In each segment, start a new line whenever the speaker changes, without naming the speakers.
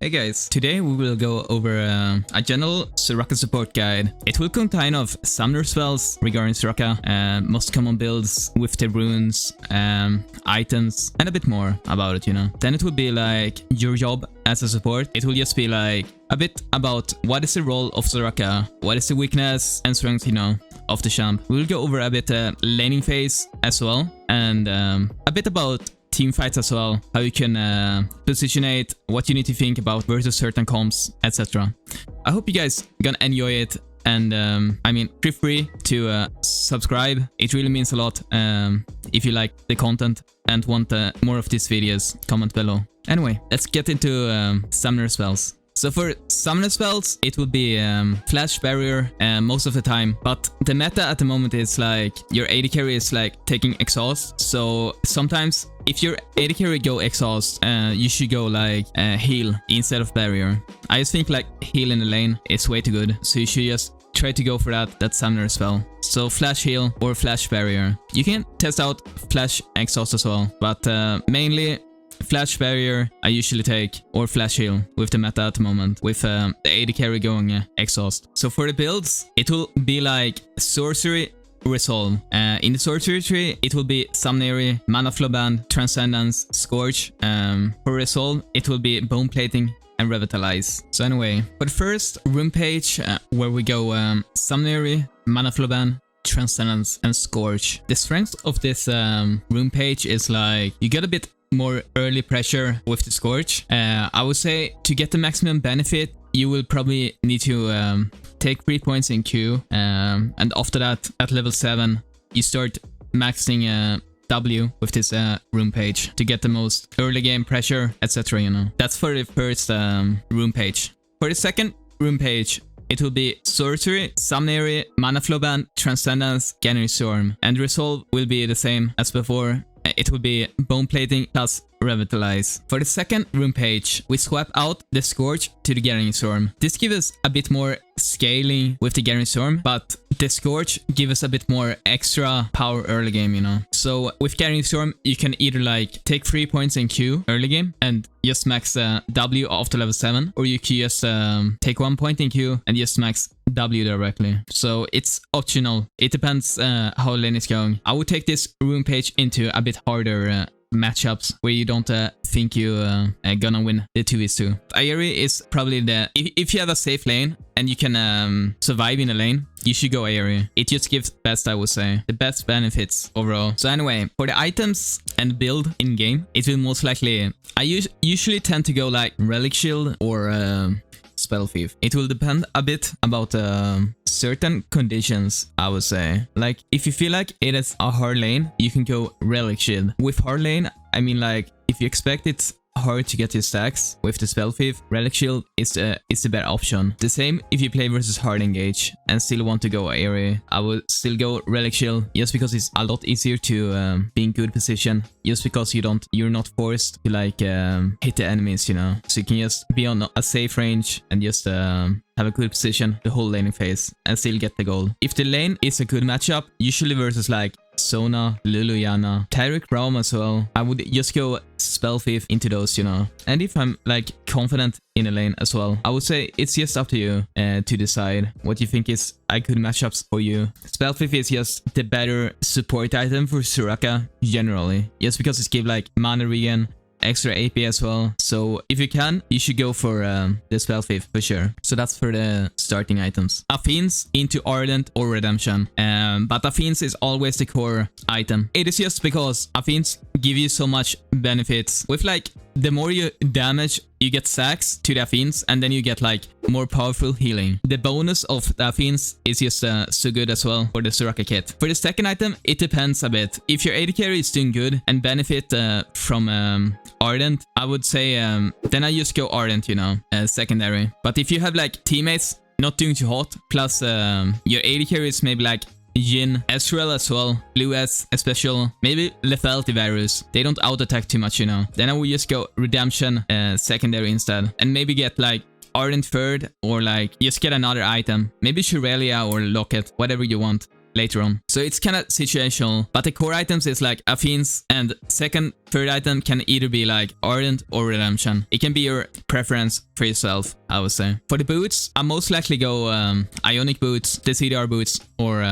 Hey guys, today we will go over a general Soraka support guide. It will contain of summoner spells regarding Soraka, most common builds with the runes, items, and a bit more about it, you know. Then it will be like your job as a support. It will just be like a bit about what is the role of Soraka, what is the weakness and strength, you know, of the champ. We'll go over a bit laning phase as well, and a bit about team fights as well, how you can positionate, what you need to think about versus certain comps, etc. I hope you guys gonna enjoy it, and I mean, feel free to subscribe. It really means a lot. If you like the content and want more of these videos, comment below. Anyway, let's get into summoner spells. So for summoner spells, it will be Flash Barrier most of the time, but the meta at the moment is like your AD carry is like taking Exhaust, so sometimes if your AD carry go Exhaust, you should go like Heal instead of Barrier. I just think like Heal in the lane is way too good, so you should just try to go for that summoner spell. So Flash Heal or Flash Barrier. You can test out Flash Exhaust as well, but mainly Flash Barrier I usually take, or Flash Heal with the meta at the moment, with the AD carry going Exhaust. So for the builds, it will be like Sorcery, Resolve. In the Sorcery tree, it will be Aery, Mana Flow Band, Transcendence, Scorch. For Resolve, it will be Bone Plating and Revitalize. So anyway, for the first rune page, where we go Aery, Mana Flow Band, Transcendence and Scorch. The strength of this rune page is like you get a bit more early pressure with the Scorch. I would say to get the maximum benefit, you will probably need to take 3 points in Q, and after that, at level 7, you start maxing W with this rune page to get the most early game pressure, etc. You know, that's for the first rune page. For the second rune page, it will be Sorcery, Aery, Mana Flow Band, Transcendence, Gathering Storm, and Resolve will be the same as before. It will be Bone Plating plus Revitalize. For the second rune page, we swap out the Scorch to the Gathering Storm. This gives us a bit more scaling with the Gathering Storm, but the Scorch gives us a bit more extra power early game, you know. So with Gathering Storm, you can either like take 3 points in Q early game and just max W after level 7, or you can just take 1 point in Q and just max W directly. So it's optional. It depends how lane is going. I would take this rune page into a bit harder matchups where you don't think you gonna win the 2v2. Aery is probably the... If you have a safe lane and you can survive in a lane, you should go Aery. It just gives best, I would say. The best benefits overall. So anyway, for the items and build in game, it will most likely... I usually tend to go like Relic Shield or... Spell Thief. It will depend a bit about certain conditions, I would say. Like, if you feel like it is a hard lane, you can go Relic Shield. With hard lane, I mean like, if you expect it's hard to get your stacks with the Spell Thief, Relic Shield is the better option. The same if you play versus hard engage and still want to go Aery. I would still go Relic Shield just because it's a lot easier to be in good position, just because you're not forced to like hit the enemies, you know. So you can just be on a safe range and just have a good position the whole laning phase and still get the goal. If the lane is a good matchup, usually versus like Sona, Liliana, Tyric Realm as well, I would just go Spell Thief into those, you know. And if I'm like confident in a lane as well, I would say it's just up to you to decide what you think is a good matchups for you. Spell Thief is just the better support item for Soraka generally, just because it gives like mana regen, extra AP as well. So if you can, you should go for the Spell Thief for sure. So that's for the starting items. Affine's into Ardent or Redemption, but Affine's is always the core item. It is just because Affine's give you so much benefits. With like, the more you damage, you get stacks to the Affine's, and then you get like more powerful healing. The bonus of the Affine's is just so good as well for the Soraka kit. For the second item, it depends a bit. If your AD carry is doing good and benefit from Ardent, I would say then I just go Ardent, you know, secondary. But if you have like teammates not doing too hot, plus your AD carry is maybe like Jhin, Ezreal as well, Blue S, especially, maybe Lethality Varus. They don't auto-attack too much, you know. Then I would just go Redemption secondary instead. And maybe get like Ardent third, or like just get another item. Maybe Shurelia or Locket, whatever you want later on. So it's kind of situational, but the core items is like Affine's, and second third item can either be like Ardent or Redemption. It can be your preference for yourself, I would say. For the boots, I most likely go Ionic boots, the CDR boots, or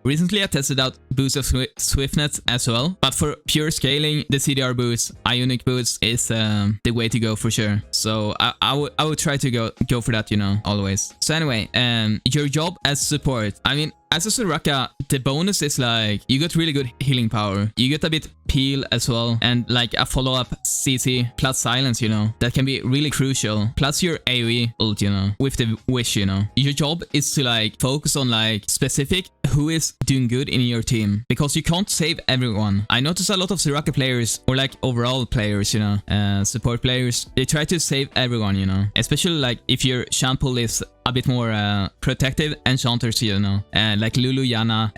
recently I tested out boots of Swiftness as well. But for pure scaling, the CDR boots, Ionic boots is the way to go for sure. So I would try to go for that, you know, always. So anyway, your job as support. I mean, as a Soraka, the bonus is like, you got really good healing power. You get a bit peel as well, and like a follow-up CC plus silence, you know, that can be really crucial. Plus your AoE ult, you know, with the wish, you know. Your job is to like focus on like specific who is doing good in your team, because you can't save everyone. I notice a lot of Soraka players, or like overall players, you know, support players, they try to save everyone, you know, especially like if your champ pool is a bit more protective enchanters, you know, like Lulu, Yana,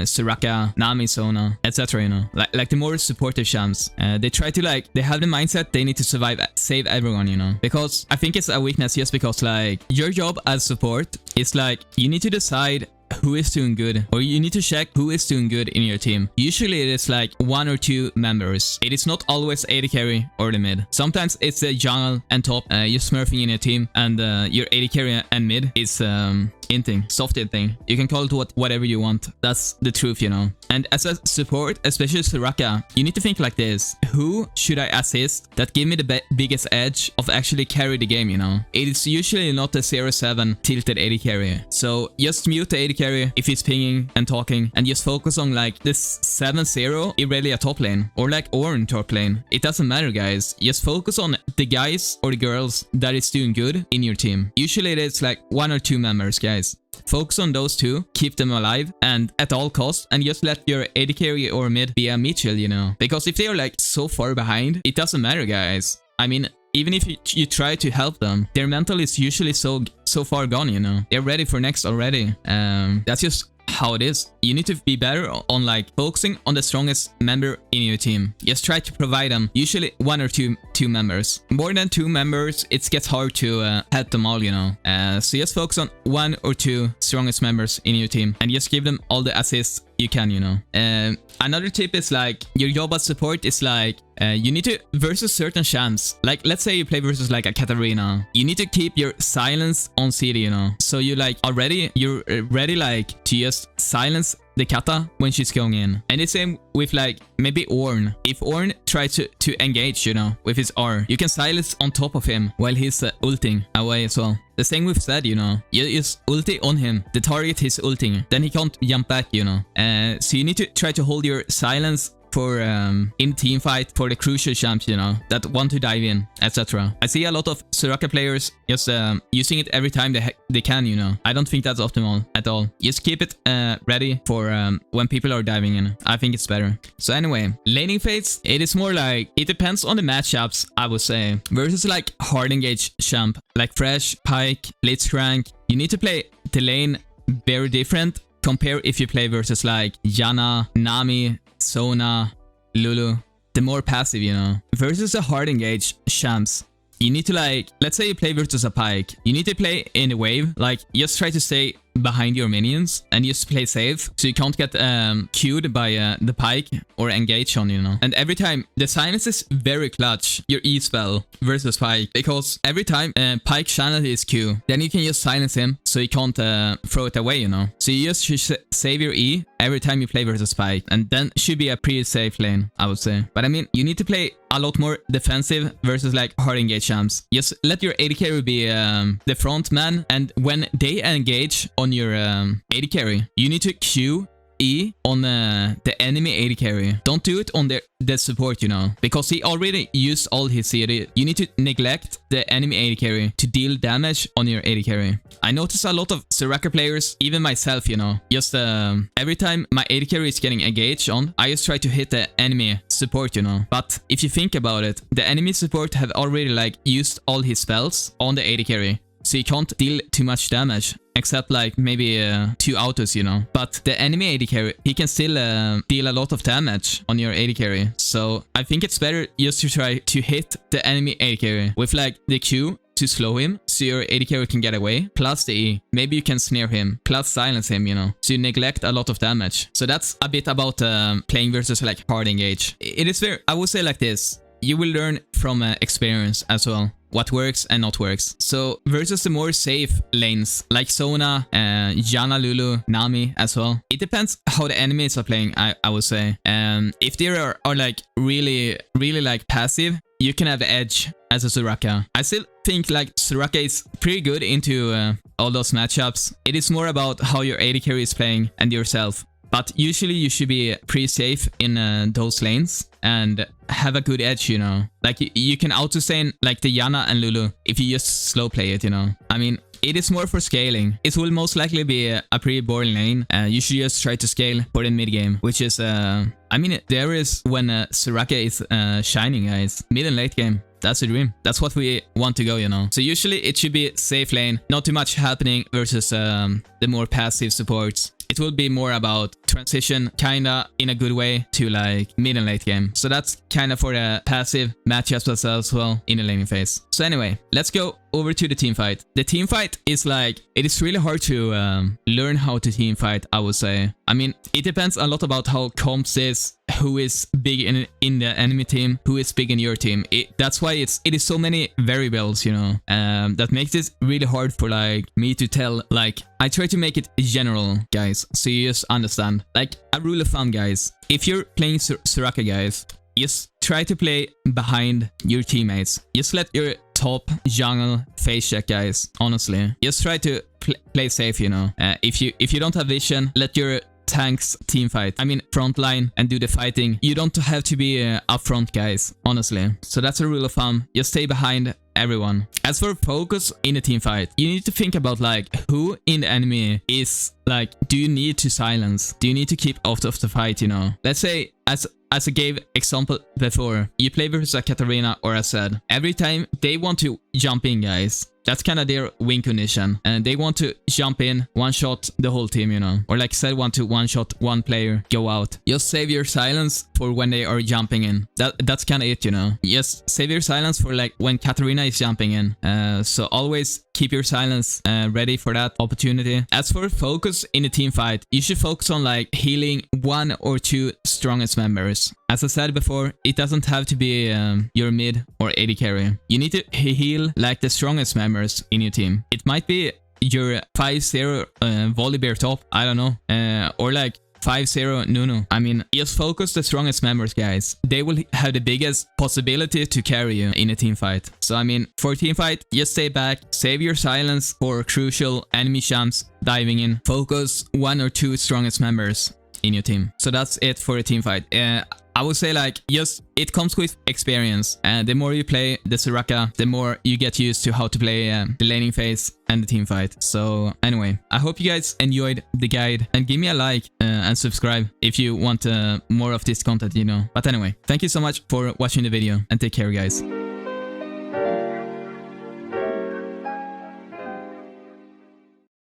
Soraka, Nami, Sona, etc. You know, like the more supportive champs, they try to like, they have the mindset they need to save everyone, you know, because I think it's a weakness just because like your job as support is like, you need to decide who is doing good, or you need to check who is doing good in your team. Usually it is like 1 or 2 members. It is not always AD carry or the mid. Sometimes it's the jungle and top, you're smurfing in your team, and your AD carry and mid is inting, soft inting. You can call it whatever you want. That's the truth, you know. And as a support, especially Soraka, you need to think like this: who should I assist that give me the biggest edge of actually carry the game, you know? It is usually not the 0-7 tilted AD carry. So just mute the AD carry if he's pinging and talking, and just focus on like this 7-0 Irelia top lane, or like Ornn top lane. It doesn't matter, guys. Just focus on the guys or the girls that is doing good in your team. Usually it's like 1 or 2 members, guys. Focus on those 2, keep them alive, and at all costs, and just let your AD carry or mid be a Mitchell, you know. Because if they are like so far behind, it doesn't matter, guys. I mean, even if you try to help them, their mental is usually so far gone, you know. They're ready for next already. That's just how it is. You need to be better on like focusing on the strongest member in your team. Just try to provide them usually 1 or 2 members. More than 2 members, it gets hard to help them all, you know. So just focus on 1 or 2 strongest members in your team, and just give them all the assists you can, you know. Another tip is like, your job as support is like, you need to versus certain champs. Like let's say you play versus like a Katarina, you need to keep your silence on CD, you know. So you're ready like to just silence the Kata when she's going in. And the same with like maybe Ornn. If Ornn tries to engage, you know, with his R, you can silence on top of him while he's ulting away as well. The same with Zed, you know. You just ulti on him, the target he's ulting, then he can't jump back, you know. So you need to try to hold your silence for in Teamfight for the crucial champs, you know, that want to dive in, etc. I see a lot of Soraka players just using it every time they can, you know. I don't think that's optimal at all. Just keep it ready for when people are diving in. I think it's better. So anyway, laning phase, it is more like, it depends on the matchups, I would say. Versus like hard engage champ, like Fresh, Pyke, Blitzcrank, you need to play the lane very different. Compare if you play versus like Yana, Nami, Sona, Lulu, the more passive, you know. Versus the hard engage champs, you need to like, let's say you play versus a Pyke, you need to play in a wave, like just try to stay behind your minions and just play safe so you can't get queued by the Pyke or engage on, you know. And every time, the silence is very clutch, your E spell versus Pyke, because every time Pyke channel his Q, then you can just silence him so you can't throw it away, you know. So you just should save your E every time you play versus Pyke, and then should be a pretty safe lane, I would say. But I mean, you need to play a lot more defensive versus like hard engage champs. Just let your AD carry be the front man, and when they engage on your AD carry, you need to Q E on the enemy AD carry. Don't do it on the support, you know, because he already used all his CD. You need to neglect the enemy AD carry to deal damage on your AD carry. I notice a lot of Soraka players, even myself, you know, just every time my AD carry is getting engaged on, I just try to hit the enemy support, you know. But if you think about it, the enemy support have already like used all his spells on the AD carry, so you can't deal too much damage, except like maybe 2 autos, you know. But the enemy AD carry, he can still deal a lot of damage on your AD carry. So I think it's better just to try to hit the enemy AD carry with like the Q to slow him so your AD carry can get away, plus the E. Maybe you can snare him, plus silence him, you know. So you neglect a lot of damage. So that's a bit about playing versus like hard engage. It is very, I would say like this, you will learn from experience as well, what works and not works. So versus the more safe lanes like Sona, Janna, Lulu, Nami as well. It depends how the enemies are playing, I would say. If they are like really like passive, you can have the edge as a Soraka. I still think like Soraka is pretty good into all those matchups. It is more about how your AD carry is playing and yourself. But usually you should be pretty safe in those lanes and have a good edge, you know. Like you can auto-stain like the Janna and Lulu if you just slow play it, you know. I mean, it is more for scaling. It will most likely be a pretty boring lane. You should just try to scale for the mid game, which is, I mean, there is when Soraka is shining, guys. Mid and late game. That's the dream. That's what we want to go, you know. So usually it should be safe lane, not too much happening versus the more passive supports. It will be more about transition kinda in a good way to like mid and late game. So that's kinda for the passive matchups as well in the laning phase. So anyway, let's go over to the team fight. The team fight is like, it is really hard to learn how to team fight, I would say. I mean, it depends a lot about how comps is, who is big in the enemy team, who is big in your team. That's why it is so many variables, you know, that makes it really hard for like me to tell. Like I try to make it general, guys, so you just understand. Like a rule of thumb, guys, if you're playing Soraka, guys, just try to play behind your teammates. Just let your top jungle face check, guys. Honestly, just try to play safe, you know. If you don't have vision, let your tanks team fight. I mean, front line and do the fighting. You don't have to be up front, guys, honestly. So that's a rule of thumb. Just stay behind everyone. As for focus in a team fight, you need to think about like who in the enemy is like, do you need to silence? Do you need to keep out of the fight, you know? Let's say as I gave example before, you play versus a Katarina or a Zed. Every time they want to jump in, guys, that's kind of their win condition. And they want to jump in, one shot the whole team, you know. Or like Zed want to one shot one player, go out. Just save your silence for when they are jumping in. That's kind of it, you know. Just save your silence for like when Katarina is jumping in. So always keep your silence ready for that opportunity. As for focus in a team fight, you should focus on like healing one or two strongest members. As I said before, it doesn't have to be your mid or AD carry. You need to heal like the strongest members in your team. It might be your 5-0 Volibear top, I don't know, or like 5-0 Nunu. I mean, just focus the strongest members, guys. They will have the biggest possibility to carry you in a team fight. So I mean, for a team fight, just stay back, save your silence for crucial enemy champs diving in. Focus one or two strongest members in your team. So that's it for a team fight. I would say like, just it comes with experience, and the more you play the Soraka, the more you get used to how to play the laning phase and the team fight. So anyway, I hope you guys enjoyed the guide, and give me a like and subscribe if you want more of this content, you know. But anyway, thank you so much for watching the video, and take care, guys.